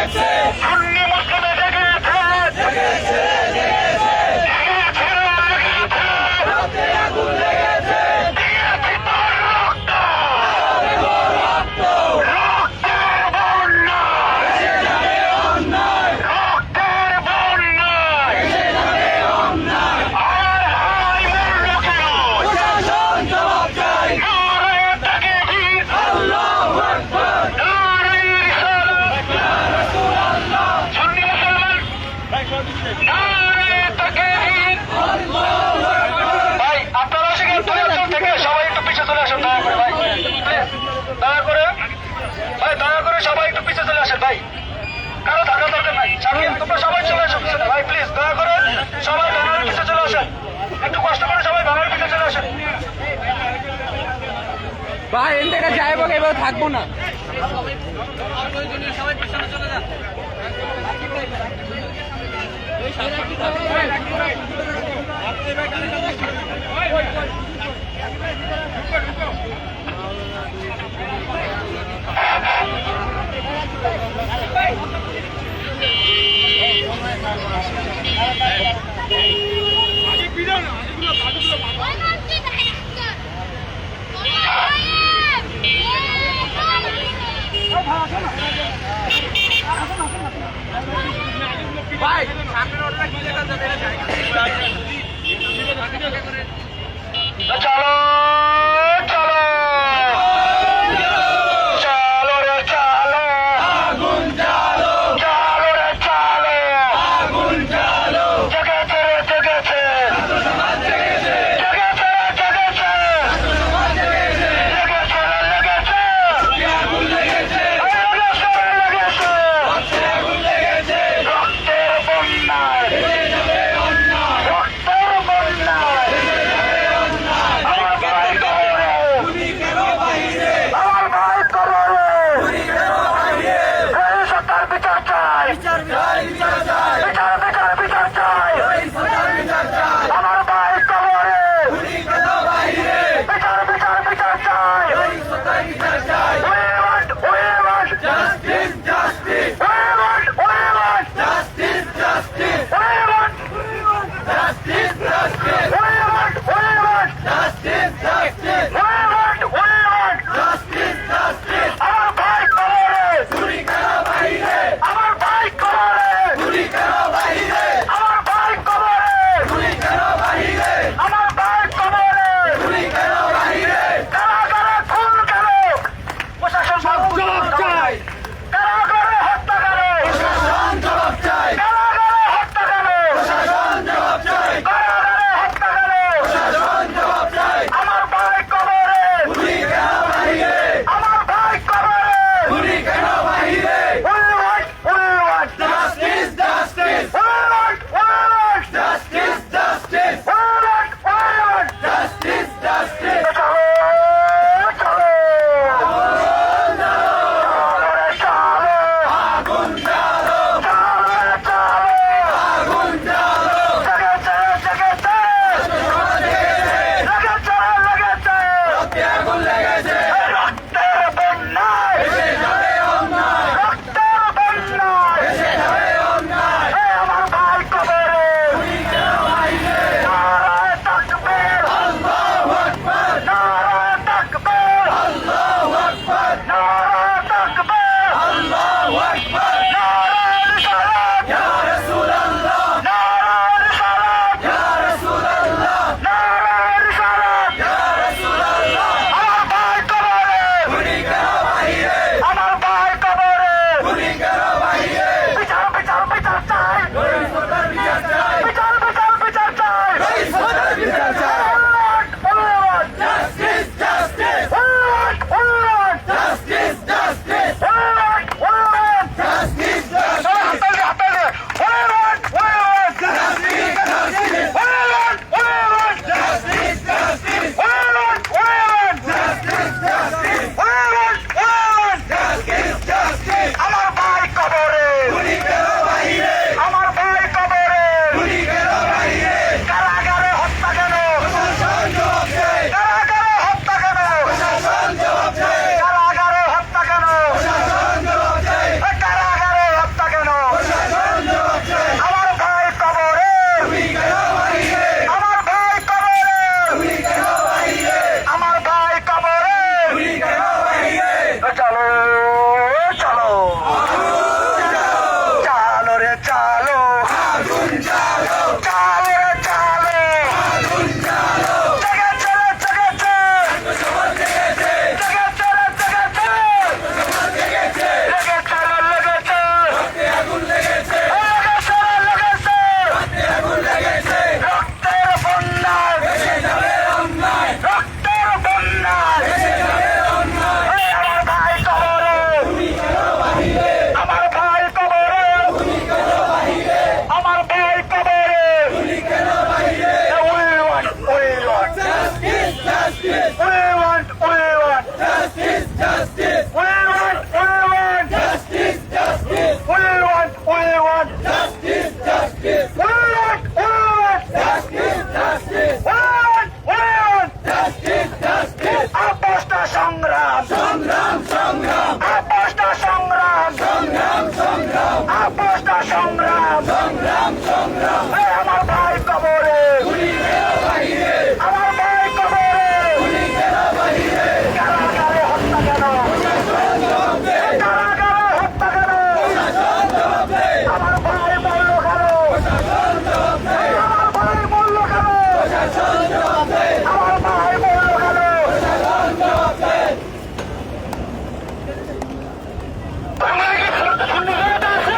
সুন্নি মুসলিমে জেগেছে, ভাই আপনারা সেখানে দুজন থেকে সবাই একটু পিছিয়ে চলে আসেন দয়া করে ভাই, দয়া করে ভাই, দয়া করে সবাই একটু পিছিয়ে চলে আসেন ভাই, কারো থাকার দরকার নাই। শাকিল তোমরা সবাই চলে আসো পিছনে ভাই, প্লিজ দয়া করে সবাই ব্যানারের পিছিয়ে চলে আসেন, একটু কষ্ট করে সবাই ব্যানারের পিছিয়ে চলে আসেন। ভাই এর থেকে যাইব এবার থাকবো না। ভাই চলো চলো চলো রে চলো, আগুন জ্বালো, চলো রে চলো, আগুন জ্বালো, জেগেছে রে জেগেছে, জেগেছে রে জেগেছে, লেগেছে রে লেগেছে, লেগেছে রে লেগেছে। এই আমার ভাই কবরে, আমার ভাই কবরে, কারাগারে হত্যা কেন, কারাগারে হত্যা কেন, আমার ভাই মূল্য কেন, আমার ভাই মূল্য কেন, আমার ভাই মূল্য কেন। বাংলাদেশে সুন্নি জনতা আছে,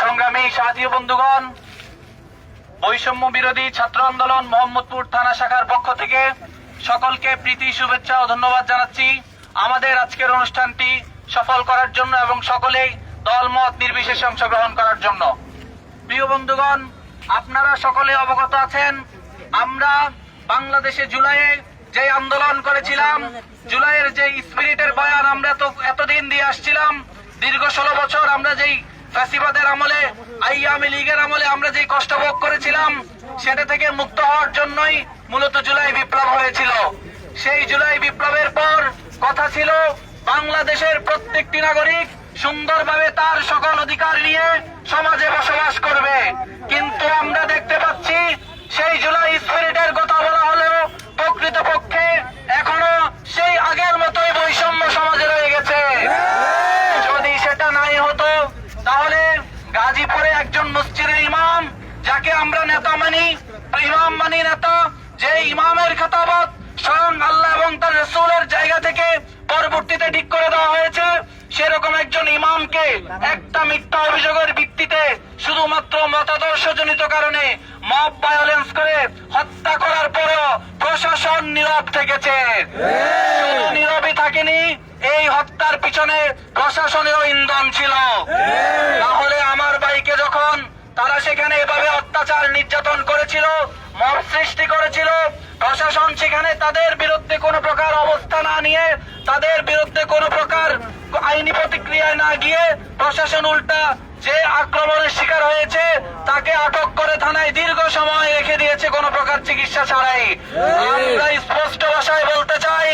সংগ্রামী সাথী বন্ধুগণ, বৈষম্য বিরোধী ছাত্র আন্দোলন মোহাম্মদপুর থানা শাখার পক্ষ থেকে সকলকে প্রীতি শুভেচ্ছা ও ধন্যবাদ জানাচ্ছি আমাদের আজকের অনুষ্ঠানটি সফল করার জন্য এবং সকলেই দলমত নির্বিশেষে অংশগ্রহণ করার জন্য। প্রিয় বন্ধুগণ, আপনারা সকলে অবগত আছেন আমরা বাংলাদেশে জুলাইয়ে যে আন্দোলন করেছিলাম, জুলাইয়ের যে স্পিরিটের বয়ান আমরা তো এতদিন দিয়ে আসছিলাম, দীর্ঘ 16 বছর আমরা যেই ফ্যাসিবাদের আমলে, আওয়ামী লীগের আমলে আমরা যেই কষ্ট ভোগ করেছিলাম, সেটা থেকে মুক্ত হওয়ার জন্যই মূলত জুলাই বিপ্লব হয়েছিল। সেই জুলাই বিপ্লবের পর কথা ছিল বাংলাদেশের প্রত্যেকটি নাগরিক সুন্দরভাবে তার সকল অধিকার নিয়ে সমাজে বসবাস করবে, কিন্তু আমরা দেখতে পাচ্ছি সেই জুলাই স্পিরিটের কথা বলা হলেও প্রকৃতপক্ষে এখনো সেই আগের মতোই বৈষম্য সমাজে রয়ে গেছে। যদি সেটা নাই হতো তাহলে গাজীপুরে একজন মসজিদের ইমাম, যাকে আমরা নেতা মানি, ইমাম মানি নেতা, যে ইমামের খেতাবত স্বয়ং আল্লাহ এবং তার রাসূলের জায়গা থেকে পরবর্তীতে ঠিক করে দেওয়া হয়েছে, সেরকম একজন ইমামকে একটা মিথ্যা অভিযোগের ভিত্তিতে শুধুমাত্র মতাদর্শজনিত কারণে মব ভায়োলেন্স করে হত্যা করার পরেও প্রশাসন নীরব থেকেছে। শুধু নীরবই থাকেনি, এই হত্যার পিছনে প্রশাসনেরও ইন্ধন ছিল। তাহলে আমার ভাইকে যখন তারা সেখানে এভাবে অত্যাচার নির্যাতন করেছিল, মব সৃষ্টি করেছিল, প্রশাসন সেখানে তাদের বিরুদ্ধে কোনো প্রকার অবস্থা না নিয়ে, তাদের বিরুদ্ধে কোনো প্রকার আইনি প্রতিক্রিয়ায় না গিয়ে প্রশাসন উল্টা যে আক্রমণের শিকার হয়েছে তাকে আটক করে থানায় দীর্ঘ সময় রেখে দিয়েছে কোনো প্রকার চিকিৎসা ছাড়াই। আমরা স্পষ্ট ভাষায় বলতে চাই,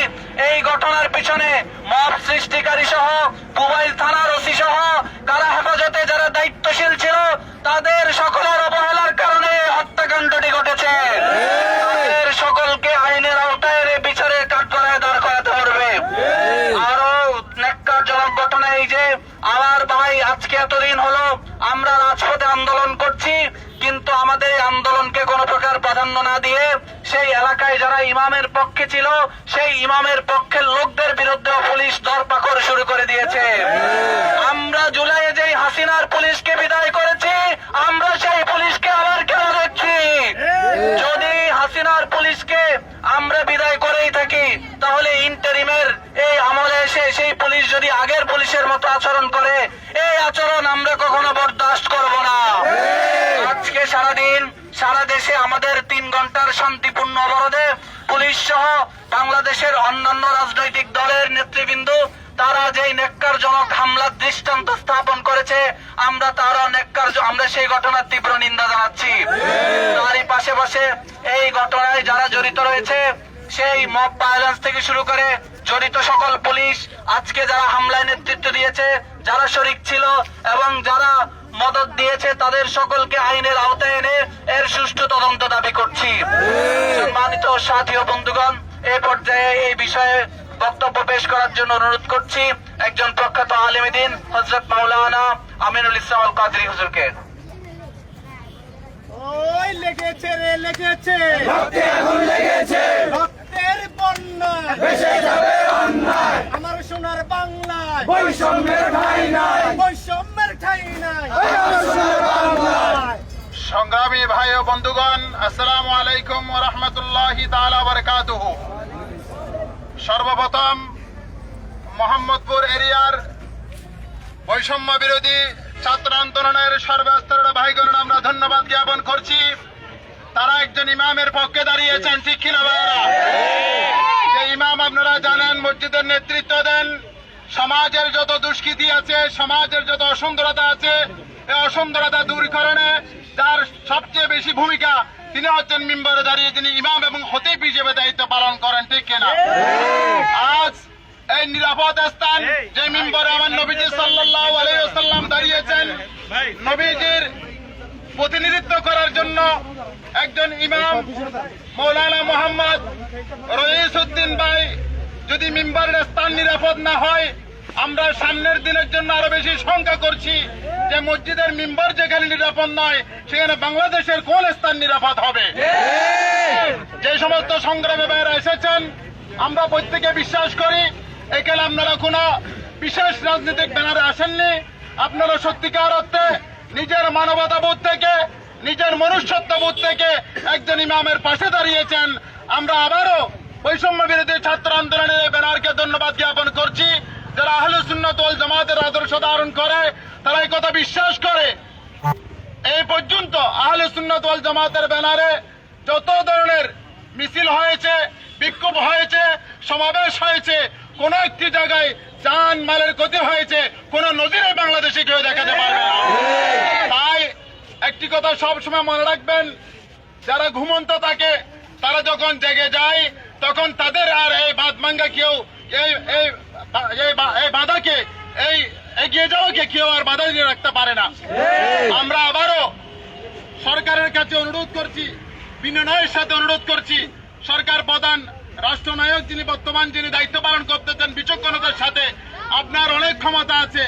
এই ঘটনার পিছনে মব সৃষ্টিকারী সহ পুবাইল থানার ওসি সহ কারা হেফাজতে যারা দায়িত্বশীল ছিল তাদের সকলের অবহেলার কারণে হত্যাকাণ্ডটি ঘটেছে। তাদের সকলকে আইনের আওতায় এনে বিচারের কাঠগড়ায় দাঁড় করাতে হবে। আরো ন্যাক্কারজনক ঘটনা এই যে আমার ভাই আজকে এতদিন হলো আমরা রাজপথে আন্দোলন করছি, কিন্তু আমাদের এই আন্দোলনকে কোনো প্রকার প্রাধান্য না দিয়ে সেই এলাকায় যারা ইমামের পক্ষে ছিল সেই ইমামের পক্ষের লোকদের বিরুদ্ধে পুলিশ ধরপাকড় শুরু করে দিয়েছে। আমরা জুলাইয়ে যেই হাসিনার পুলিশকে বিদায় করেছি, আমরা সেই পুলিশকে আবার কেন দেখছি? যদি হাসিনার পুলিশকে আমরা বিদায় করেই থাকি তাহলে ইন্টারিমের এই আমলে এসে সেই পুলিশ যদি আগের পুলিশের মতো আচরণ করে, এই আচরণ আমরা কখনো বরদাস্ত করব না। আজকে সারাদিন সারা দেশে আমাদের 3 ঘন্টার শান্তিপূর্ণ অবরোধে পুলিশ সহ বাংলাদেশের অন্যান্য রাজনৈতিক দলের নেতৃবৃন্দ তারা যেই ন্যাক্কারজনক হামলার দৃষ্টান্ত স্থাপন করেছে, আমরা সেই ঘটনার তীব্র নিন্দা জানাচ্ছি। তারই পাশে এই ঘটনায় যারা জড়িত রয়েছে, সেই মব ভায়োলেন্স থেকে শুরু করে জড়িত সকল পুলিশ, আজকে যারা হামলায় নেতৃত্ব দিয়েছে, যারা শরিক ছিল এবং যারা মদত দিয়েছে, তাদের সকলকে আইনের আওতায় এনে এর সুষ্ঠু তদন্ত দাবি করছি। সম্মানিত সাথী ও বন্ধুগণ, এই পর্যায়ে এই বিষয়ে বক্তব্য পেশ করার জন্য অনুরোধ করছি একজন প্রখ্যাত আলেমে দ্বীন হযরত মাওলানা আমিনুল ইসলাম আল কাদরি হুজুরকে। ওই লেগেছে রে লেগেছে, রক্তে আগুন লেগেছে, রক্তের বন্যা ভেসে যাবে অন্যায়, আমার সোনার বাংলায় বৈষম্যের ঠাঁই নাই, বৈষম্যের ঠাঁই নাই। আমার সোনার বাংলায়। সংগ্রামী ভাই ও বন্ধুগণ, আসসালামু আলাইকুম ওয়া রাহমাতুল্লাহি তাআলা ওয়া বারাকাতুহু। সর্বপ্রথম মোহাম্মদপুর এরিয়ার বৈষম্য বিরোধী ছাত্র আন্দোলনের সর্বস্তরের ভাইগণ আমরা ধন্যবাদ জ্ঞাপন করছি। তারা একজন ইমামের পক্ষে দাঁড়িয়েছেন, ঠিক কিনা ভাইরা? যে ইমাম আপনারা জানেন মসজিদের নেতৃত্ব দেন, সমাজের যত দুষ্কৃতি আছে, সমাজের যত অসুন্দরতা আছে, এই অসুন্দরতা দূরীকরণে যার সবচেয়ে বেশি ভূমিকা, তিনি হচ্ছেন মিম্বরে দাঁড়িয়ে যিনি ইমাম এবং খতিব হিসেবে দায়িত্ব পালন করেন, ঠিক কিনা? আজ এই নিরাপদ স্থান যে মিম্বরে আমার নবীজি সাল্লাল্লাহু আলাইহি ওয়াসাল্লাম দাঁড়িয়েছেন, নবীজির প্রতিনিধিত্ব করার জন্য একজন ইমাম মৌলানা মোহাম্মদ রইসউদ্দিন ভাই যদি মিম্বরের স্থান নিরাপদ না হয়, আমরা সামনের দিনের জন্য আরো বেশি শঙ্কা করছি যে মসজিদের মিম্বর যেখানে নিরাপদ নয় সেখানে বাংলাদেশের কোন স্থান নিরাপদ হবে। যে সমস্ত সংগ্রামে বাইরে এসেছেন আমরা প্রত্যেকে বিশ্বাস করি এখানে আপনারা কোনো বিশেষ রাজনৈতিক ব্যানারে আসেননি, আপনারা সত্যিকার অর্থে নিজের মানবতাবোধ থেকে নিজের মনুষ্যত্ববোধ থেকে একজন ইমামের পাশে দাঁড়িয়েছেন। আমরা আবারও বৈষম্য বিরোধী ছাত্র আন্দোলনের এই ব্যানারকে ধন্যবাদ জ্ঞাপন করছি। যারা আহলে সুন্নাত ওয়াল জামাতের আদর্শ ধারণ করে তারা এই কথা বিশ্বাস করে। এই পর্যন্ত আহলে সুন্নাত ওয়াল জামাতের ব্যানারে যত ধরনের মিছিল হয়েছে, বিক্ষোভ হয়েছে, সমাবেশ হয়েছে, কোন একটি জায়গায় জান মালের ক্ষতি হয়েছে কোন নজিরে বাংলাদেশে কেউ দেখাতে পারবে না। তাই একটি কথা সবসময় মনে রাখবেন, যারা ঘুমন্ত থাকে তারা যখন জেগে যায় তখন তাদের আর এই বাদমাঙ্গা কেউ এই বাধাকে এই এগিয়ে যাওয়াকে কেউ আর বাধা দিয়ে রাখতে পারে না। আমরা আবারও সরকারের কাছে অনুরোধ করছি, বিনয়ের সাথে অনুরোধ করছি, সরকার প্রধান রাষ্ট্রনায়ক যিনি বর্তমান যিনি দায়িত্ব পালন করতেছেন বিচক্ষণতার সাথে, আপনার অনেক ক্ষমতা আছে।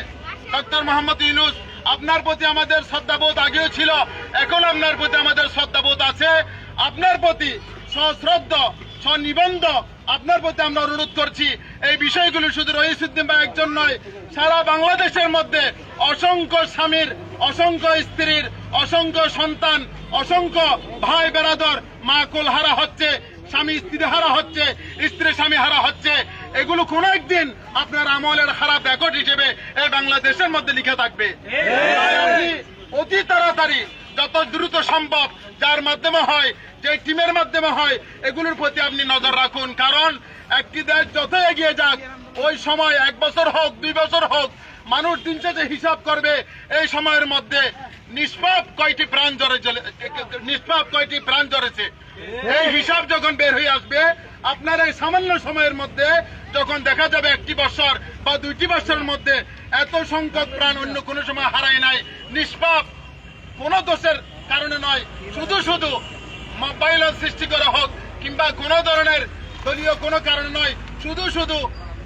ডক্টর মোহাম্মদ ইউনূস, আপনার প্রতি আমাদের শ্রদ্ধাবোধ আগেও ছিল, এখন আপনার প্রতি আমাদের শ্রদ্ধাবোধ আছে। আপনার প্রতি সশ্রদ্ধ স্বনিবন্ধ আপনার প্রতি আমরা অনুরোধ করছি এই বিষয়গুলো শুধু রইসুদ্দিন ভাই একজন নয়, সারা বাংলাদেশের মধ্যে অসংখ্য স্বামীর, অসংখ্য স্ত্রীর, অসংখ্য সন্তান, অসংখ্য ভাই বেরাদর, মা কোল হারা হচ্ছে, স্বামী স্ত্রী হারা হচ্ছে, স্ত্রী স্বামী হারা হচ্ছে। এগুলো কোন একদিন আপনার আমলের খারাপ রেকর্ড হিসেবে এই বাংলাদেশের মধ্যে লিখে থাকবে। তাই আপনি অতি তাড়াতাড়ি যত দ্রুত সম্ভব যার মাধ্যমে হয়, যে টিমের মাধ্যমে হয়, এগুলোর প্রতি আপনি নজর রাখুন। কারণ একটি দেশ যত এগিয়ে যাক ওই সময় 1 বছর হোক 2 বছর হোক মানুষ দিন শেষে হিসাব করবে এই সময়ের মধ্যে নিষ্পাপ কয়টি প্রাণ জড়েছে। এই হিসাব যখন বের হয়ে আসবে আপনার এই সামান্য সময়ের মধ্যে যখন দেখা যাবে 1টি বছর বা 2টি বছরের মধ্যে এত সংখ্যক প্রাণ অন্য কোনো সময় হারায় নাই, নিষ্পাপ কোন দোষের কারণে নয়, শুধু শুধু মোবাইলের সৃষ্টি করা হোক কিংবা কোন ধরনের দলীয় কোনো কারণে নয়, শুধু শুধু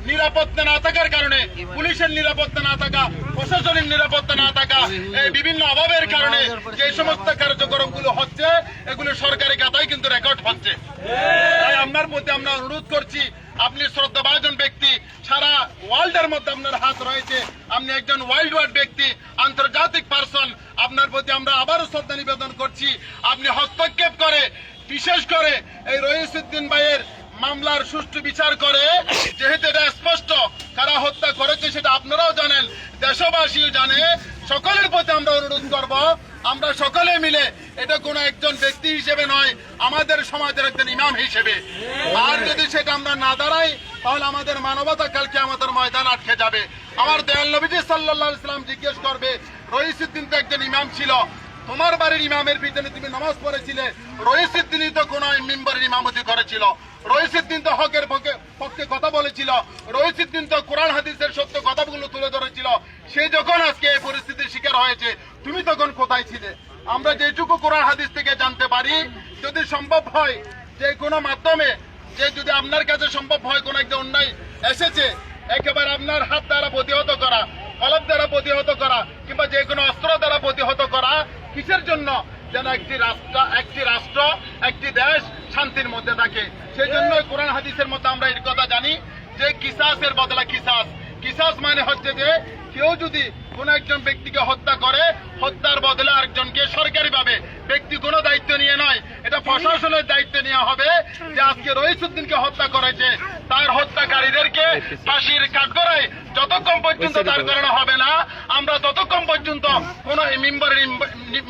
নিরাপত্তা না থাকার কারণে, পুলিশের নিরাপত্তা না থাকা, প্রশাসনিক নিরাপত্তা না থাকা, এই বিভিন্ন অভাবের কারণে যে সমস্ত কার্যক্রমগুলো হচ্ছে এগুলো সরকারি খাতায় কিন্তু রেকর্ড হচ্ছে। তাই আপনার প্রতি আমরা অনুরোধ করছি, আপনি শ্রদ্ধাভাজন ব্যক্তি, সারা ওয়ার্ল্ডের মধ্যে আপনার হাত রয়েছে, আপনি একজন ওয়ার্ল্ড ওয়াইড ব্যক্তি, আন্তর্জাতিক পারসন, আপনার প্রতি আমরা আবারও শ্রদ্ধা নিবেদন করছি। আপনি হস্তক্ষেপ করে, বিশেষ করে এই রইসুদ্দিন ভাইয়ের মামলার সুষ্ঠু বিচার করে, যেহেতু এটা স্পষ্ট কারা হত্যা করেছে সেটা আপনারাও জানেন, দেশবাসীও জানে, সকলের প্রতি আমরা অনুরোধ করব আমরা সকলে মিলে, এটা কোনো একজন ব্যক্তি হিসেবে নয়, আমাদের সমাজের একজন ইমাম হিসেবে। আর যদি সেটা আমরা না দাঁড়াই তাহলে আমাদের মানবতা কালকে আমাদের ময়দান আটকে যাবে। আমার দয়াল নবীজি সাল্লাল্লাহু আলাইহি ওয়াসাল্লাম জিজ্ঞেস করবে, রইসুদ্দিন তো একজন ইমাম ছিল, তোমার বাড়ির ইমামের পিছনে তুমি নামাজ পড়েছিলে, রইসুদ্দিনই তো কোন মিম্বরের ইমামতি করেছিল, রইসুদ্দিন তো হকের পক্ষে কথা বলেছিল, রইসুদ্দিন তো কোরআন হাদিসের সত্য কথাগুলো তুলে ধরেছিল, সে যখন আজকে এই পরিস্থিতির শিকার হয়েছে তুমি তখন কোথায় ছিলে? আমরা যেটুকু কোরআন হাদিস থেকে জানতে পারি, যদি সম্ভব হয় যে কোনো মাধ্যমে, যে যদি আপনার কাছে সম্ভব হয় কোন একটা অন্যায় এসেছে, একেবারে আপনার হাত দ্বারা প্রতিহত করা, কলম দ্বারা প্রতিহত করা কিংবা যে কোনো অস্ত্র দ্বারা প্রতিহত করা, কিসের জন্য? যেন একটি রাষ্ট্র একটি দেশ শান্তির মধ্যে থাকে। সেই জন্য কোরআন হাদিসের মধ্যে আমরা এই কথা জানি যে কিসাসের বদলা কিসাস। কিসাস মানে হচ্ছে যে কেউ যদি কোন একজন ব্যক্তিকে হত্যা করে, হত্যার বদলে আরেকজনকে সরকারিভাবে, ব্যক্তি কোনো দায়িত্ব নিয়ে নয়, এটা প্রশাসনের দায়িত্ব নেওয়া হবে যে আজকে রইসুদ্দিনকে হত্যা করেছে, তার হত্যাকারীদেরকে ফাঁসির কাঠগড়ায় যতক্ষণ পর্যন্ত দাঁড় করানো হবে না, আমরা ততক্ষণ পর্যন্ত কোন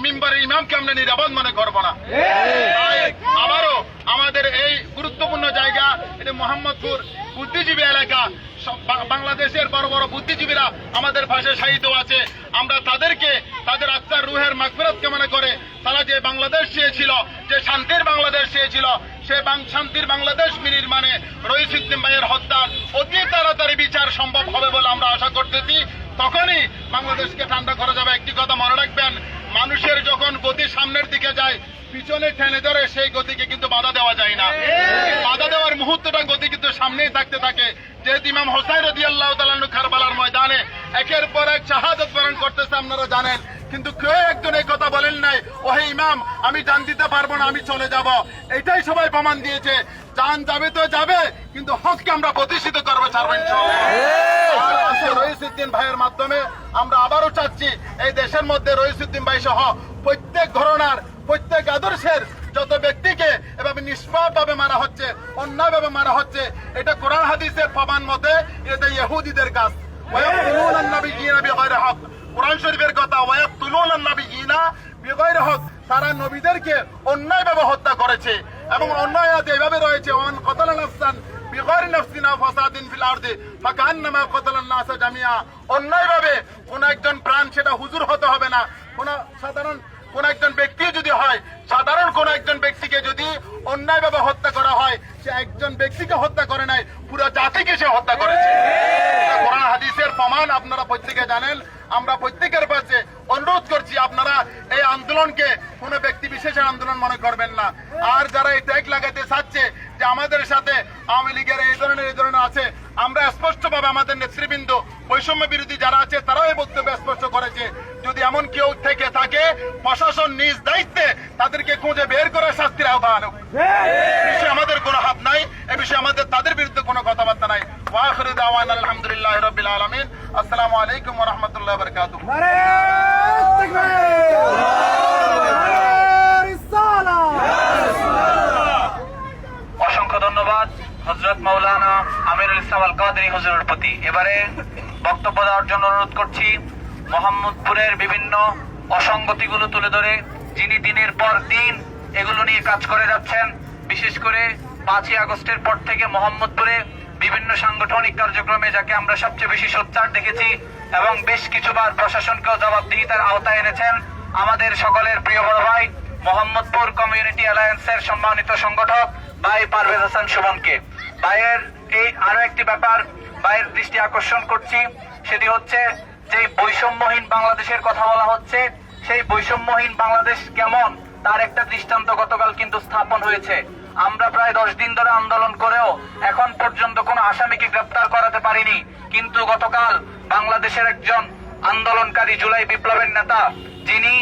মিম্বরের ইমামকে আমরা নিরাপদ মনে করবো না। তাই আবারও আমাদের এই গুরুত্বপূর্ণ জায়গা, এটা মোহাম্মদপুর বুদ্ধিজীবী এলাকা, বাংলাদেশের বড় বড় বুদ্ধিজীবীরা আমাদের পাশে শায়িত আছে। আমরা তাদেরকে তাদের আত্মার রুহের মাগফিরাত কামনা করে, তারা যে বাংলাদেশ চেয়েছিল, যে শান্তির বাংলাদেশ চেয়েছিল, সে শান্তির বাংলাদেশ নির্মাণে রইসুদ্দিন ভাইয়ের হত্যার অতি তাড়াতাড়ি বিচার সম্ভব হবে বলে আমরা আশা করতেছি। তখনই বাংলাদেশকে ঠান্ডা করা যাবে। একটি কথা মনে রাখবেন, মানুষের যখন গতি সামনের দিকে যায়, পিছনে টেনে ধরে সেই গতিকে কিন্তু বাধা দেওয়া যায় না। বাধা দেওয়ার মুহূর্তটা গতি কিন্তু সামনেই থাকতে থাকে। যেহেতু ইমাম হোসাইন রাদিয়াল্লাহু তাআলা আনহু কারবালার ময়দানে একের পর এক শাহাদত বরণ করতেছে, আপনারা জানেন। কিন্তু কেউ একজন এই কথা বলেন নাই, ওহে ইমাম আমি জান দিতে পারবো না, আমি চলে যাব। এটাই সবাই প্রমাণ দিয়েছে, জান যাবে তো যাবে, কিন্তু হককে আমরা প্রতিষ্ঠিত করবো, ছাড়বেন রইসুদ্দিন ভাইয়ের মাধ্যমে আমরা আবারও চাচ্ছি এই দেশের মধ্যে রইসুদ্দিন ভাই সহ প্রত্যেক ঘরানার প্রত্যেক আদর্শের যত ব্যক্তিকে এভাবে নিষ্পাপভাবে মারা হচ্ছে, অন্যায়ভাবে মারা হচ্ছে, এটা কোরআন হাদিসের প্রমাণ মতে এটা ইহুদিদের কাজ। ওয়ায়াকতুলুনা আন-নাবিয়্যিনা বিগাইরি হক, কোরআন শরীফের কথা, ওয়ায়াকতুলুনা আন-নাবিয়্যিনা বিগাইরি হক, তারা নবীদেরকে অন্যায়ভাবে হত্যা করেছে। এবং অন্যায় এভাবে রয়েছে, ওয়ান কাতালা নাফসান বিগাইরি নাফসিন আও ফাসাদিন ফিল আরদি ফাকান্নামা কাতালান নাসা জামিআ। অন্যায়ভাবে কোন একজন প্রাণ, সেটা হুজুর হতে হবে না, কোন সাধারণ কোন একজন ব্যক্তি যদি হয়, সাধারণ কোন একজন ব্যক্তিকে যদি অন্যায়ভাবে হত্যা করা হয়, সে একজন ব্যক্তিকে হত্যা করে নাই, পুরো জাতিকে সে হত্যা করেছে। এটা কোরআন হাদিসের প্রমাণ, আপনারা প্রত্যেকে জানেন। আমরা প্রত্যেকের কাছে অনুরোধ করছি, আপনারা এই আন্দোলনকে কোন ব্যক্তি বিশেষের আন্দোলন মনে করবেন না। আর যারা এই ট্যাগ লাগাতে চাচ্ছে যে আমাদের সাথে আওয়ামী লীগের এই ধরনের আছে, আমরা স্পষ্টভাবে আমাদের নেতৃবৃন্দ বৈষম্য বিরোধী যারা আছে তারাও এই বক্তব্য স্পষ্ট করেছে, যদি এমন কেউ থেকে থাকে প্রশাসন নিজ দায়িত্বে তাদেরকে খুঁজে বের করে শাস্তির আওতায় আনুক। এ বিষয়ে আমাদের কোনো হাত নাই, এ বিষয়ে আমাদের তাদের বিরুদ্ধে কোনো কথাবার্তা নাই। ওয়া আখিরু দাওয়ানা আলহামদুলিল্লাহি রাব্বিল আলামিন। আসসালামু আলাইকুম ওয়া রাহমাতুল্লাহি ওয়া বারাকাতুহু। অসংখ্য ধন্যবাদ হযরত মাওলানা আমিরুল ইসলাম আল কাদেরী হুজুরের প্রতি। এবারে বক্তব্য দেওয়ার জন্য অনুরোধ করছি মোহাম্মদপুরের বিভিন্ন অসঙ্গতিগুলো তুলে ধরে, যিনি দিনের পর দিন এগুলো নিয়ে কাজ করে যাচ্ছেন। বিশেষ করে 5ই আগস্টের পর থেকে মোহাম্মদপুরে বিভিন্ন সাংগঠনিক কার্যক্রমে যাকে আমরা সবচেয়ে বেশি সোচ্চার দেখেছি এবং বেশ কিছুবার প্রশাসনকেও জবাবদিহিতার আওতায় এনেছেন আমাদের সকলের প্রিয় বড় ভাই মোহাম্মদপুর কমিউনিটি অ্যালায়েন্সের সম্মানিত সংগঠক ভাই পারভেজ হাসান সুমনকে। ভাইয়ের এই আরো একটি ব্যাপার ভাইয়ের দৃষ্টি আকর্ষণ করছি, সেটি হচ্ছে যে বৈষম্যহীন বাংলাদেশের কথা বলা হচ্ছে, সেই বৈষম্যহীন বাংলাদেশ কেমন তার একটা দৃষ্টান্ত গতকাল কিন্তু স্থাপন হয়েছে। আমরা প্রায় 10 দিন ধরে আন্দোলন করেও এখন পর্যন্ত কোনো আসামিকে গ্রেপ্তার করাতে পারিনি, কিন্তু গতকাল বাংলাদেশের একজন আন্দোলনকারী জুলাই বিপ্লবের নেতা, যিনি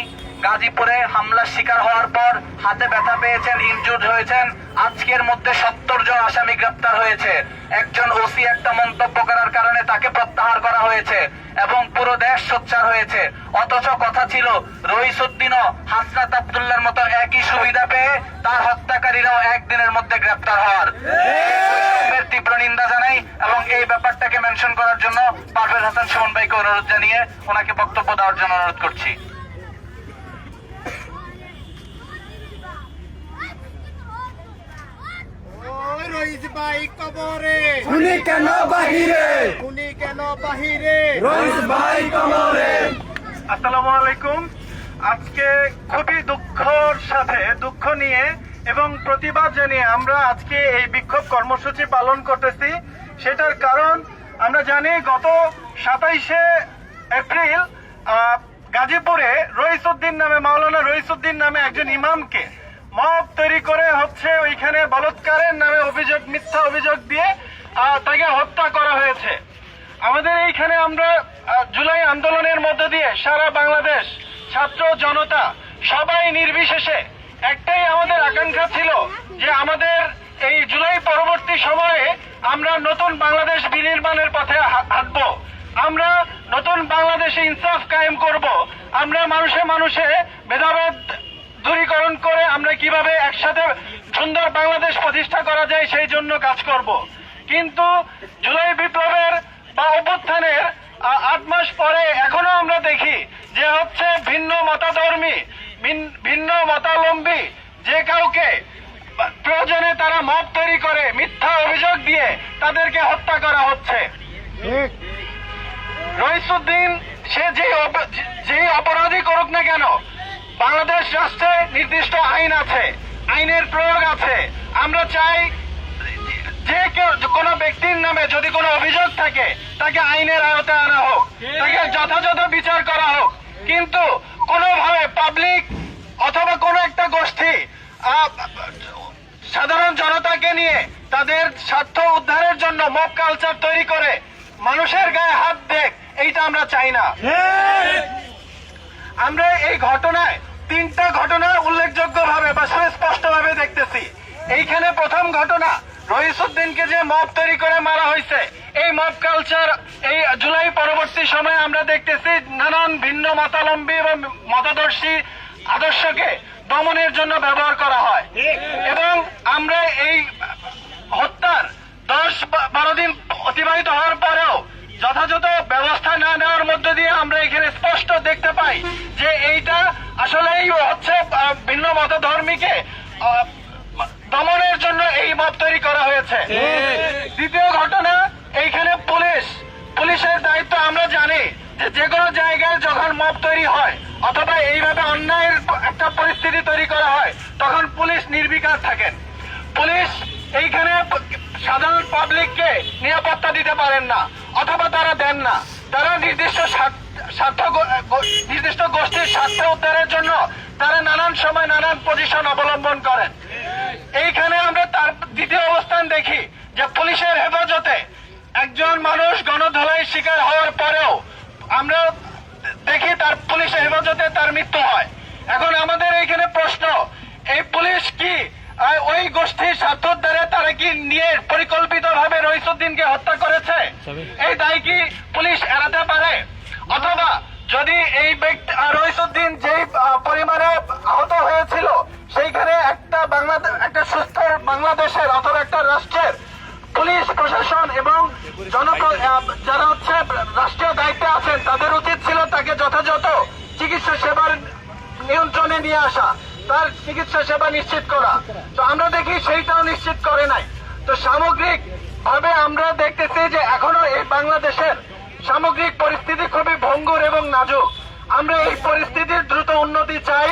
গাজীপুরে হামলার শিকার হওয়ার পর হাতে ব্যথা পেয়েছেন, ইনজুর্ড হয়েছেন, আজকের মধ্যে 70 জন আসামি গ্রেপ্তার হয়েছে। একজন ওসি একটা মন্তব্য করার কারণে তাকে প্রত্যাহার করা হয়েছে এবং পুরো দেশ সোচ্চার হয়েছে। অথচ কথা ছিল রইসুদ্দিনও হাসনাত আব্দুল্লাহর মতো একই সুবিধা পেয়ে তার হত্যাকারীরাও একদিনের মধ্যে গ্রেপ্তার হওয়ার। এর তীব্র নিন্দা জানাই এবং এই ব্যাপারটাকে মেনশন করার জন্য পারভেজ হাসান সুমন ভাইকে অনুরোধ জানিয়ে ওনাকে বক্তব্য দেওয়ার জন্য অনুরোধ করছি। ওই রইস ভাই কবরে, উনি কেন বাহিরে, উনি কেন বাহিরে? রইস ভাই কবরে। আসসালামু আলাইকুম। আজকে খুবই দুঃখের সাথে দুঃখ নিয়ে এবং প্রতিবাদ জানিয়ে আমরা আজকে এই বিক্ষোভ কর্মসূচি পালন করতেছি। সেটার কারণ আমরা জানি গত 27শে এপ্রিল গাজীপুরে রইসুদ্দিন নামে, মাওলানা রইসুদ্দিন নামে একজন ইমামকে মব তৈরি করে হচ্ছে ওইখানে বলৎকারের নামে অভিযোগ, মিথ্যা অভিযোগ দিয়ে তাকে হত্যা করা হয়েছে। আমাদের এইখানে আমরা জুলাই আন্দোলনের মধ্য দিয়ে সারা বাংলাদেশ ছাত্র জনতা সবাই নির্বিশেষে একটাই আমাদের আকাঙ্ক্ষা ছিল যে আমাদের এই জুলাই পরবর্তী সময়ে আমরা নতুন বাংলাদেশ বিনির্মাণের পথে হাঁটব, আমরা নতুন বাংলাদেশে ইনসাফ কায়েম করব, আমরা মানুষে মানুষে ভেদাভেদ দূরীকরণ করে আমরা কিভাবে একসাথে সুন্দর বাংলাদেশ প্রতিষ্ঠা করা যায় সেই জন্য কাজ করব। কিন্তু জুলাই বিপ্লবের বা অভ্যুত্থানের 8 মাস পরে এখনো আমরা দেখি যে হচ্ছে ভিন্ন মতাধর্মী, ভিন্ন মতাবলম্বী যে কাউকে প্রয়োজনে তারা মব তৈরি করে মিথ্যা অভিযোগ দিয়ে তাদেরকে হত্যা করা হচ্ছে। রইসুদ্দিন সে যেই অপরাধী করুক না কেন, বাংলাদেশ রাষ্ট্রে নির্দিষ্ট আইন আছে, আইনের প্রয়োগ আছে। আমরা চাই যে কেউ কোন ব্যক্তির নামে যদি কোনো অভিযোগ থাকে তাকে আইনের আওতায় আনা হোক, তাকে যথাযথ বিচার করা হোক। কিন্তু কোনোভাবে পাবলিক অথবা কোনো একটা গোষ্ঠী সাধারণ জনতাকে নিয়ে তাদের স্বার্থ উদ্ধারের জন্য মব কালচার তৈরি করে মানুষের গায়ে হাত দেখ, এইটা আমরা চাই না। আমরা এই ঘটনায় 3টা ঘটনা উল্লেখযোগ্যভাবে বা সুস্পষ্টভাবে দেখতেছি। এইখানে প্রথম ঘটনা, রইসুদ্দিনকে যে মব তৈরি করে মারা হয়েছে, এই মব কালচার এই জুলাই পরবর্তী সময়ে আমরা দেখতেছি নানান ভিন্ন মতাবলম্বী এবং মতাদর্শী আদর্শকে দমনের জন্য ব্যবহার করা হয়। এবং আমরা এই হত্যার 10-12 দিন অতিবাহিত হওয়ার পরেও যথাযথ ব্যবস্থা না নেওয়ার মধ্য দিয়ে আমরা এখানে স্পষ্ট দেখতে পাই যে এইটা আসলেই হচ্ছে ভিন্ন মতধর্মীকে দমনের জন্য এই মব তৈরি করা হয়েছে। দ্বিতীয় ঘটনা, এইখানে পুলিশের দায়িত্ব আমরা জানি যে কোনো জায়গায় যখন মব তৈরি হয় অথবা এইভাবে অন্যায়ের একটা পরিস্থিতি তৈরি করা হয় তখন পুলিশ নির্বিকার থাকেন। পুলিশ এইখানে সাধারণ পাবলিককে নিরাপত্তা দিতে পারেন না অথবা তারা দেন না। তারা নির্দিষ্ট গোষ্ঠীর স্বার্থ উদ্ধারের জন্য তারা নানান সময় নানান পজিশন অবলম্বন করেন। এইখানে আমরা তার দ্বিতীয় অবস্থান দেখি যে পুলিশের হেফাজতে একজন মানুষ গণধোলাইয়ের শিকার হওয়ার পরেও আমরা দেখি তার পুলিশের হেফাজতে তার মৃত্যু হয়। এখন আমাদের এইখানে প্রশ্ন, এই পুলিশ কি ওই গোষ্ঠীর স্বার্থোদ্ধারে তারা কি নিয়ে পরিকল্পিতভাবে রইসুদ্দিনকে হত্যা করেছে? এই দায় কি পুলিশ এড়াতে পারে? অথবা যদি এই ব্যক্তি রইসুদ্দিন যেই পরিমাণে আহত হয়েছিল সেইখানে একটা সুস্থ বাংলাদেশের অথবা একটা রাষ্ট্রের পুলিশ প্রশাসন এবং যারা হচ্ছে রাষ্ট্রীয় দায়িত্বে আছেন তাদের উচিত ছিল তাকে যথাযথ চিকিৎসা সেবার নিয়ন্ত্রণে নিয়ে আসা, তার চিকিৎসা সেবা নিশ্চিত করা। তো আমরা দেখি সেইটাও নিশ্চিত করে নাই। তো সামগ্রিক ভাবে আমরা দেখতেছি যে এখনো এই বাংলাদেশের সামগ্রিক পরিস্থিতি খুবই ভঙ্গুর এবং নাজুক। আমরা এই পরিস্থিতির দ্রুত উন্নতি চাই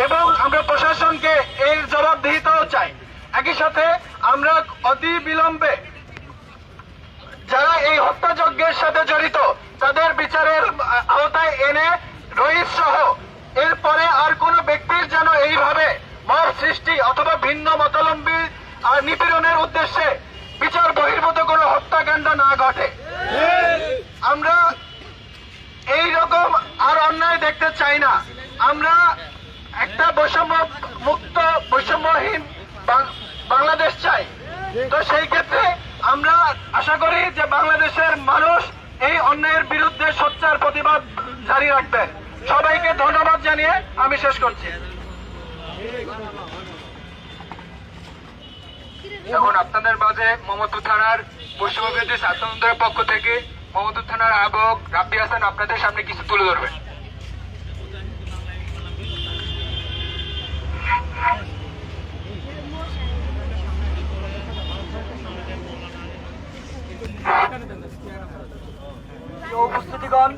এবং আমরা প্রশাসনকে এর জবাবদিহিতাও চাই। একই সাথে আমরা অতি বিলম্বে যারা এই হত্যাযজ্ঞের সাথে জড়িত তাদের বিচারের আওতায় এনে রইস সহ এরপরে আর কোন ব্যক্তির যেন এইভাবে মব সৃষ্টি অথবা ভিন্ন মতাবলম্বী আর নিপীড়নের উদ্দেশ্যে বিচার বহির্ভূত কোন হত্যাকাণ্ড না ঘটে। আমরা এই রকম আর অন্যায় দেখতে চাই না। আমরা একটা বৈষম্যহীন বাংলাদেশ চাই। তো সেই ক্ষেত্রে আমরা আশা করি যে বাংলাদেশের মানুষ এই অন্যায়ের বিরুদ্ধে সোচ্চার প্রতিবাদ জারি রাখবেন। সবাইকে ধন্যবাদ জানিয়ে আমি শেষ করছি। এখন আপনাদের মাঝে মোহাম্মদপুর থানার বৈষম্যবিরোধী ছাত্র আন্দোলনের পক্ষ থেকে মোহাম্মদপুর থানার আহ্বায়ক রাব্বি হাসান আপনাদের সামনে কিছু তুলে ধরবেন। উপস্থিতিগণ,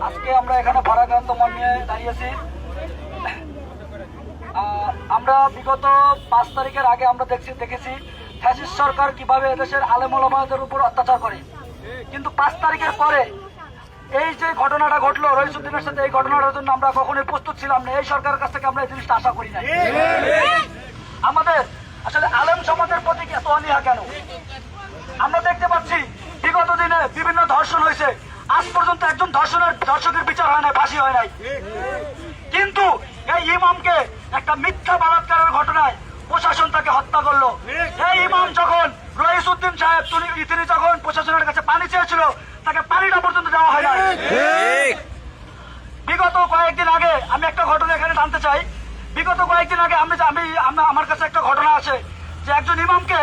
আজকে আমরা এখানে ভারাক্রান্ত মন নিয়ে দাঁড়িয়েছি। আমরা বিগত 5 তারিখের আগে আমরা দেখেছি ফ্যাসিস্ট সরকার কিভাবে এদেশের আলেম ওলামাদের উপর অত্যাচার করে, কিন্তু 5 তারিখের পরে এই যে ঘটনাটা ঘটলো রইসুদ্দিনের সাথে, এই ঘটনাটার জন্য আমরা কখনোই প্রস্তুত ছিলাম না। এই সরকারের কাছ থেকে আমরা এই জিনিসটা আশা করি না। আমাদের আসলে আলেম সমাজের প্রতি এত অনীহা কেন? আমরা দেখতে পাচ্ছি বিগত দিনে বিভিন্ন ধর্ষণ হয়েছে, আজ পর্যন্ত একজন ধর্ষকের বিচার হয় নাই, ফাঁসি হয় নাই। কিন্তু এই ইমামকে একটা মিথ্যা বলাৎকারের ঘটনায় প্রশাসন তাকে হত্যা করলো। এই ইমাম যখন রইসুদ্দিন সাহেব তিনি যখন প্রশাসনের কাছে পানি চেয়েছিল তাকে পানিটা পর্যন্ত দেওয়া হয় নাই। বিগত কয়েকদিন আগে আমি একটা ঘটনা এখানে জানতে চাই। বিগত কয়েকদিন আগে আমার কাছে একটা ঘটনা আছে যে একজন ইমামকে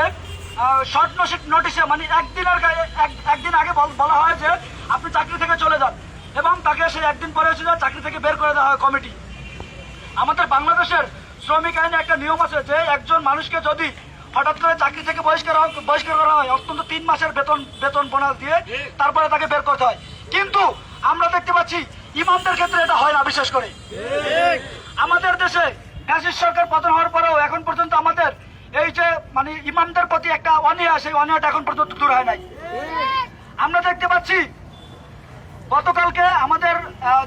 শর্ট নোটিশে মানে একদিন আগে বলা হয় যে আপনি চাকরি থেকে চলে যান, এবং তাকে সেই একদিন পরে চাকরি থেকে বের করে দেওয়া হয় কমিটি। আমাদের বাংলাদেশের শ্রমিক আইনে একটা নিয়ম আছে যে একজন মানুষকে যদি হঠাৎ করে চাকরি থেকে বহিষ্কার করা হয় অন্তত 3 মাসের বেতন বোনাস দিয়ে তারপরে তাকে বের করতে হয়। কিন্তু আমরা দেখতে পাচ্ছি ইমামদের ক্ষেত্রে এটা হয় না। বিশেষ করে আমাদের দেশে ফ্যাসিস্ট সরকার পতন হওয়ার পরেও এখন পর্যন্ত আমাদের এই যে মানে ইমামদের প্রতি একটা অনীহা, সেই অনীহাটা এখন পর্যন্ত দূর হয় নাই। আমরা দেখতে পাচ্ছি গতকালকে আমাদের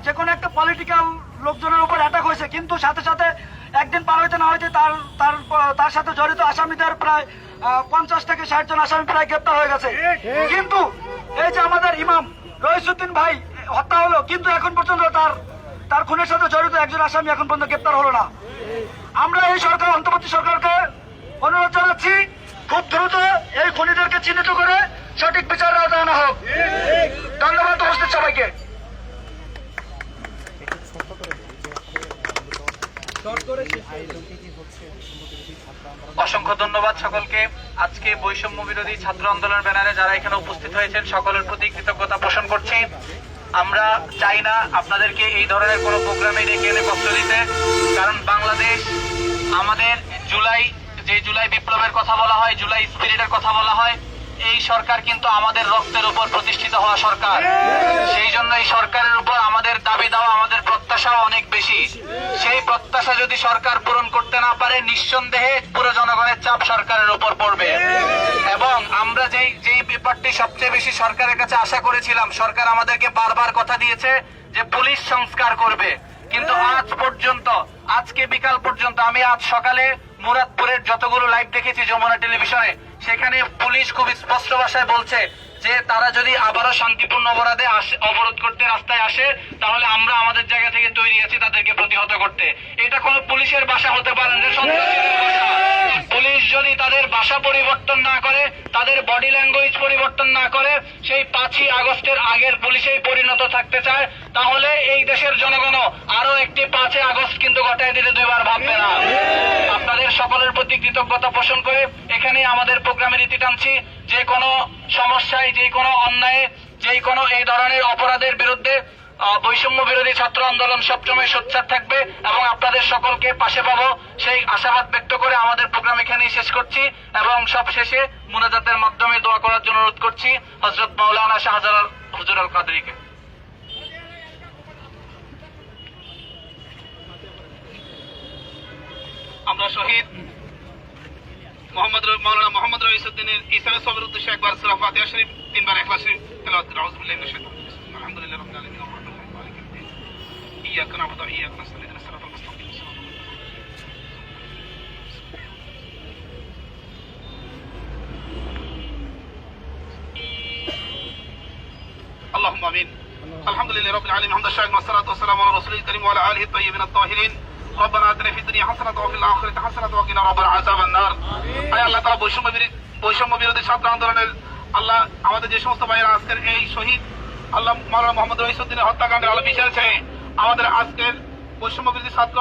যে কোনো একটা পলিটিক্যাল লোকজনের উপর অ্যাটাক হয়েছে, কিন্তু সাথে সাথে একদিন পার হইতে না হইতে তার সাথে জড়িত আসামিদের প্রায় 50 থেকে 60 জন আসামি প্রায় গ্রেপ্তার হয়ে গেছে। কিন্তু এই যে আমাদের ইমাম রইসুদ্দিন ভাই হত্যা হলো, কিন্তু এখন পর্যন্ত তার খুনের সাথে জড়িত একজন আসামি এখন পর্যন্ত গ্রেপ্তার হলো না। আমরা এই সরকার, অন্তর্বর্তী সরকারকে অনুরোধ জানাচ্ছি খুব দ্রুত এই খুনিদেরকে চিহ্নিত করে সঠিক বিচারের আওতায় আনা হোক। ধন্যবাদ উপস্থিত সবাইকে। অসংখ্য ধন্যবাদ সকলকে। আজকে বৈষম্য বিরোধী ছাত্র আন্দোলন ব্যানারে যারা এখানে উপস্থিত হয়েছেন সকলের প্রতি কৃতজ্ঞতা পোষণ করছি। আমরা চাই না আপনাদেরকে এই ধরনের কোনো প্রোগ্রামে ডেকে এনে কষ্ট দিতে, কারণ বাংলাদেশ আমাদের জুলাই বিপ্লবের কথা বলা হয়, জুলাই স্পিরিটের কথা বলা হয়, এই সরকার কিন্তু আমাদের রক্তের উপর প্রতিষ্ঠিত হওয়া সরকার। সেই জন্য এই সরকারের উপর আমাদের দাবি দেওয়া, আমাদের প্রত্যাশাও অনেক বেশি। সেই প্রত্যাশা যদি সরকার পূরণ করতে না পারে, নিঃসন্দেহে পুরো জনগণের চাপ সরকারের উপর পড়বে। এবং আমরা যেই ব্যাপারটি সবচেয়ে বেশি সরকারের কাছে আশা করেছিলাম, সরকার আমাদেরকে বারবার কথা দিয়েছে যে পুলিশ সংস্কার করবে, কিন্তু আজ পর্যন্ত, আজকে বিকাল পর্যন্ত, আমি আজ সকালে মুরাদপুরের যতগুলো লাইভ দেখেছি যমুনা টেলিভিশনে, সেখানে পুলিশ খুব স্পষ্ট ভাষায় বলছে যে তারা যদি আবারও শান্তিপূর্ণ অবরোধ করতে রাস্তায় আসে, তাহলে আমরা আমাদের জায়গা থেকে তৈরি আছি তাদেরকে প্রতিহত করতে। এটা কোনো পুলিশের ভাষা হতে পারে না, সন্ত্রাসীদের ভাষা। পুলিশ যদি তাদের ভাষা পরিবর্তন না করে, তাদের বডি ল্যাঙ্গুয়েজ পরিবর্তন না করে, সেই 5ই আগস্টের আগের পুলিশেই পরিণত থাকতে চায়, তাহলে এই দেশের জনগণও আরো একটি 5ই আগস্ট কিন্তু ঘটায় দিতে দুইবার ভাববে না। আপনাদের সকলের প্রতি কৃতজ্ঞতা পোষণ করে এখানে আমাদের প্রোগ্রামের ইতি টানছি। যে কোনো সমস্যায়, যে কোনো অন্যায়, যে কোনো এই ধরনের অপরাধের বিরুদ্ধে বৈষম্য বিরোধী ছাত্র আন্দোলন সবসময় সোচ্চার থাকবে এবং আপনাদের সকলকে পাশে পাবো, সেই আশাবাদ ব্যক্ত করে আমাদের প্রোগ্রাম এখানেই শেষ করছি এবং সব শেষে মুনাজাতের মাধ্যমে দোয়া করার জন্য অনুরোধ করছি হযরত মাওলানা শাহজালাল হুজুর আল কাদরিকে। আমরা শহীদ মাওলানা মোহাম্মদ রইসুদ্দিনের ইসলামের সবের উদ্দেশ্যে একবার সূরা ফাতিহা শরীফ, 3 বার ইখলাস শরীফ তেলাওয়াত করি। আউযু বিল্লাহি মিনাশ শাইতানির রাজিম। আলহামদুলিল্লাহি রাব্বিল আলামিন ওয়া রাহমাতুল্লাহি ওয়া বারাকাতুহু। ইয়াকা না'বুদু ওয়া ইয়াকা নাস্তাঈন ইহদিনাস সিরাতাল মুস্তাকিম। اللهم امين. الحمد لله رب العالمين، حمد الشاكرين والصلاه والسلام على رسوله الكريم وعلى اله الطيبين الطاهرين। ربنا آتنا في الدنيا حسنة وفي الآخرة حسنة وقنا عذاب النار। আয় আল্লাহ তাআলা বৈষম্য বিরোধী ছাত্র আন্দোলনের আল্লাহ আমাদের যে সমস্ত ভাইয়েরা আজকের এই শহীদ আল্লাহ মাওলানা মোহাম্মদ রইসুদ্দিনের হত্যাকাণ্ডের আলো বিচার চেয়ে আমাদের আজকের বৈষম্য বিরোধী ছাত্র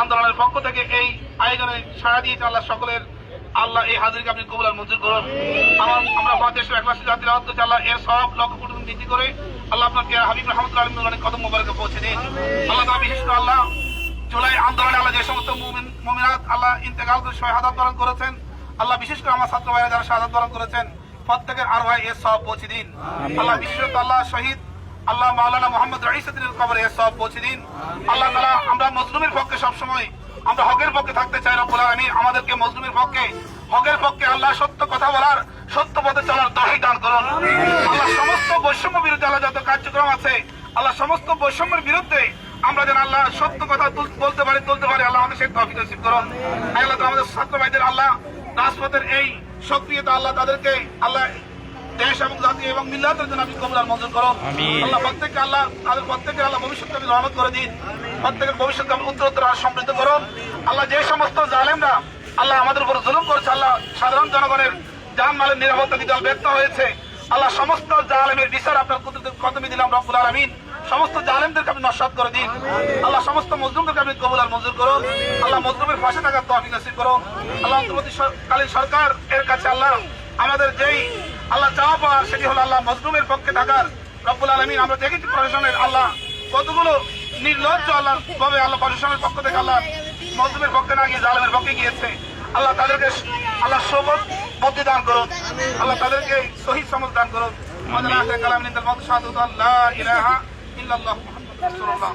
আন্দোলনের পক্ষ থেকে এই আয়োজনে সাড়া দিয়েছে, আল্লাহ সকলের আল্লাহ এই হাজিরকে আপনি কবুল আর মঞ্জুর করুন। আমরা ফাতিহা শরীফ একলাসে জাতির আত্ম আল্লাহ এর সব লক্ষ্য পূরণ বৃদ্ধি করে আল্লাহ আপনাকে হাবিব রহমতুল্লাহ আলাইহির অনেক কদম মোবারকে পৌঁছে দিন। আল্লাহ তাআলা বিশেষ করে আল্লাহ জুলাই আন্দোলনে আল্লাহ যে সমস্ত মুমিনাত আল্লাহ ইন্তেকাল করে শাহাদাত বরণ করেছেন, আল্লাহ বিশেষ করে আমার ছাত্র ভাইরা যারা শাহাদাত বরণ করেছেন, প্রত্যেকের আরওয়াহে এর সওয়াব পৌঁছে দিন। আল্লাহ বিশেষত আল্লাহ শহীদ আল্লাহ মাওলানা মোহাম্মদ রইসুদ্দিনের কবরে এর সওয়াব পৌঁছে দিন। আল্লাহ তাআলা আমরা মজলুমের পক্ষে সবসময় আমরা হকের পক্ষে থাকতে চাই। রব্বুল আলামিন আমাদেরকে মজলুমের পক্ষে, হকের পক্ষে আল্লাহ সত্য কথা বলার, সত্য পথে চলার তৌফিক দান করুন। আল্লাহ সমস্ত বৈষম্য বিরুদ্ধে আল্লাহ যত কার্যক্রম আছে, আল্লাহ সমস্ত বৈষম্যের বিরুদ্ধে আমরা যেন আল্লাহ সত্য কথা তুলতে পারি আল্লাহ আমাদের সেই তৌফিক নসিব করুন। আল্লাহ আমাদের ছাত্র ভাইদের আল্লাহ রাজপথের এই সক্রিয়তা আল্লাহ তাদেরকে আল্লাহ দেশ এবং জাতি এবং মিল্লাতের জন্য আপনি কবুল আর মঞ্জুর করুন। আল্লাহ প্রত্যেককে আল্লাহ তাদের প্রত্যেকের আল্লাহ ভবিষ্যৎকে আপনি রহমত করে দিন, প্রত্যেকের ভবিষ্যৎকে আপনি উত্তরোত্তর সমৃদ্ধ করুন। আল্লাহ যে সমস্ত জালেমরা আল্লাহ আমাদের উপর জুলুম করছে, আল্লাহ সাধারণ জনগণের জান মালের নিরাপত্তা দিতে ব্যর্থ হয়েছে, আল্লাহ সমস্ত জালেমের বিচার আপনার কদমে দিলাম রব্বুল আলামিন। সমস্ত জালেমদেরকে আপনি নস্যাৎ করে দিন। আল্লাহ সমস্ত মজলুমদেরকে আপনি কবুল আর মঞ্জুর করুন। আল্লাহ মজলুমের পাশে থাকার তৌফিক নসিব করুন। আল্লাহ অন্তর্বর্তীকালীন সরকার এর কাছে আল্লাহ আমাদের যেই আল্লাহ চাওয়া পাওয়ার সেটি হলো আল্লাহ মজলুমের পক্ষে থাকার। রব্বুল আলামিন আমরা দেখেছি প্রশাসনের আল্লাহ কতগুলো নির্লজ্জ আল্লাহ ভাবে আল্লাহ প্রশাসনের পক্ষ থেকে আল্লাহ মজলুমের পক্ষে না গিয়ে জালেমের পক্ষে গিয়েছে। আল্লাহ তাদেরকে আল্লাহ সবল বুদ্ধি দান করুন, আল্লাহ তাদেরকে শহীদ সমাজ দান করুন। আমাদের কালাম নিন্দাল মত শাহাদাতু আল্লা ইলাহা ইল্লাল্লাহ মুহাম্মাদুর রাসূলুল্লাহ।